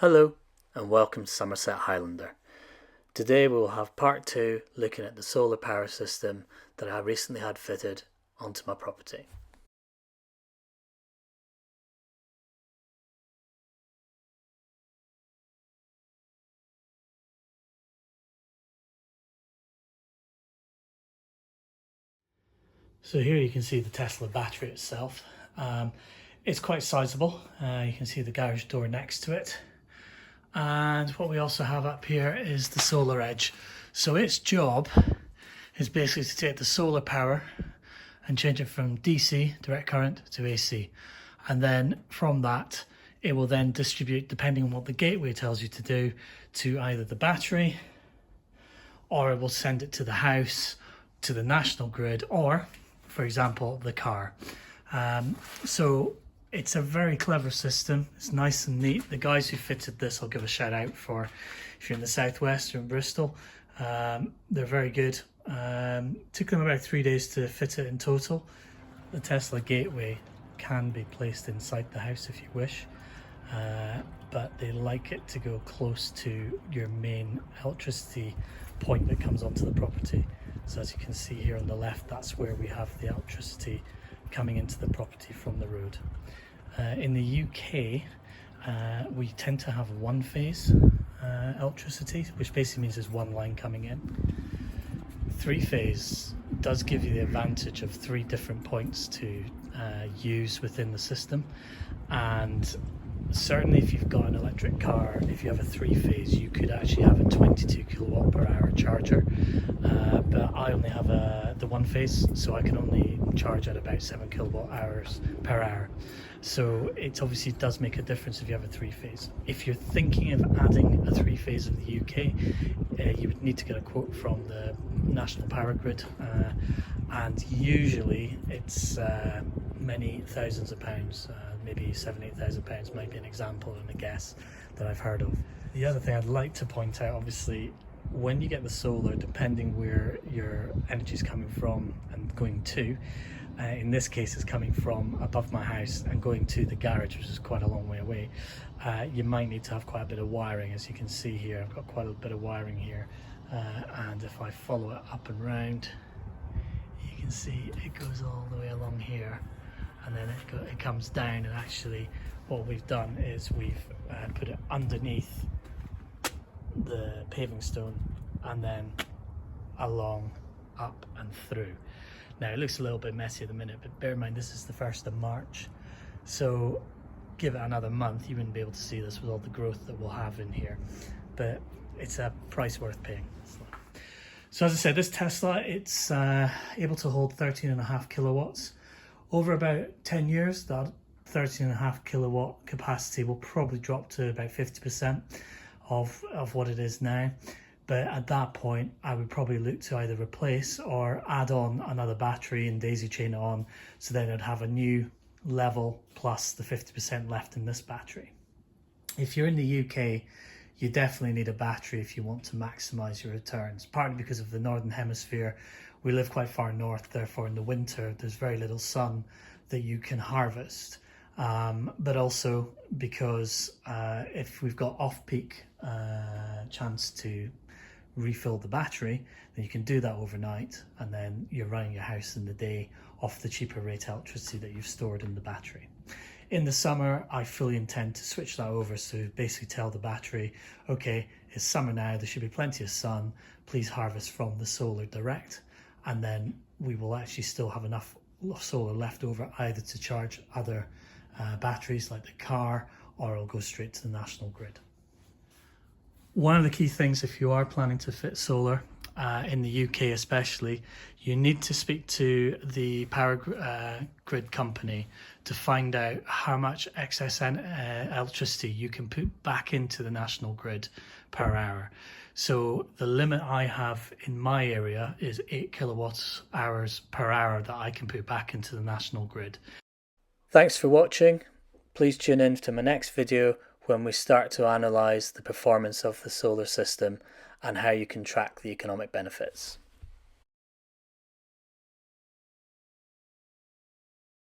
Hello and welcome to Somerset Highlander. Today we will have part 2 looking at the solar power system that I recently had fitted onto my property. So here you can see the Tesla battery itself. It's quite sizable. You can see the garage door next to it. And what we also have up here is the solar edge. So its job is basically to take the solar power and change it from DC, direct current, to AC. And then from that, it will then distribute, depending on what the gateway tells you to do, to either the battery, or it will send it to the house, to the national grid, or, for example, the car. So it's a very clever system. It's nice and neat. The guys who fitted this, I'll give a shout out for if you're in the southwest or in Bristol. They're very good. Took them about 3 days to fit it in total. The Tesla gateway can be placed inside the house if you wish, but they like it to go close to your main electricity point that comes onto the property. So as you can see here on the left, that's where we have the electricity coming into the property from the road. In the UK, we tend to have one phase electricity, which basically means there's one line coming in. Three phase does give you the advantage of 3 different points to use within the system, and certainly if you've got an electric car, if you have a 3 phase, you could actually have a 22 kilowatt per hour charger, but I only have the 1 phase, so I can only charge at about 7 kilowatt hours per hour. So it obviously does make a difference if you have a 3 phase. If you're thinking of adding a 3 phase in the UK, you would need to get a quote from the National Power Grid, and usually it's many thousands of pounds, maybe £7,000-8,000 might be an example and a guess that I've heard of. The other thing I'd like to point out, obviously, when you get the solar, depending where your energy is coming from and going to, in this case it's coming from above my house and going to the garage, which is quite a long way away, you might need to have quite a bit of wiring. As you can see here, I've got quite a bit of wiring here, and if I follow it up and round, you can see it goes all the way along here, and then it comes down, and actually what we've done is we've put it underneath the paving stone and then along, up and through. Now it looks a little bit messy at the minute, but bear in mind this is the 1st of March, so give it another month, you wouldn't be able to see this with all the growth that we'll have in here, but it's a price worth paying. So as I said, this Tesla, it's able to hold 13.5 kilowatts. Over about 10 years, that 13.5 kilowatt capacity will probably drop to about 50% of what it is now. But at that point, I would probably look to either replace or add on another battery and daisy chain it on, so then I'd have a new level plus the 50% left in this battery. If you're in the UK, you definitely need a battery if you want to maximize your returns, partly because of the Northern Hemisphere. We live quite far north, therefore in the winter there's very little sun that you can harvest, but also because if we've got off-peak chance to refill the battery, then you can do that overnight, and then you're running your house in the day off the cheaper rate electricity that you've stored in the battery. In the summer, I fully intend to switch that over, so basically tell the battery, okay, it's summer now, there should be plenty of sun, please harvest from the solar direct, and then we will actually still have enough solar left over either to charge other batteries like the car, or it'll go straight to the national grid. One of the key things, if you are planning to fit solar, in the UK especially, you need to speak to the power grid company to find out how much excess electricity you can put back into the national grid per hour. So the limit I have in my area is 8 kilowatt hours per hour that I can put back into the national grid. Thanks for watching. Please tune in to my next video when we start to analyse the performance of the solar system and how you can track the economic benefits.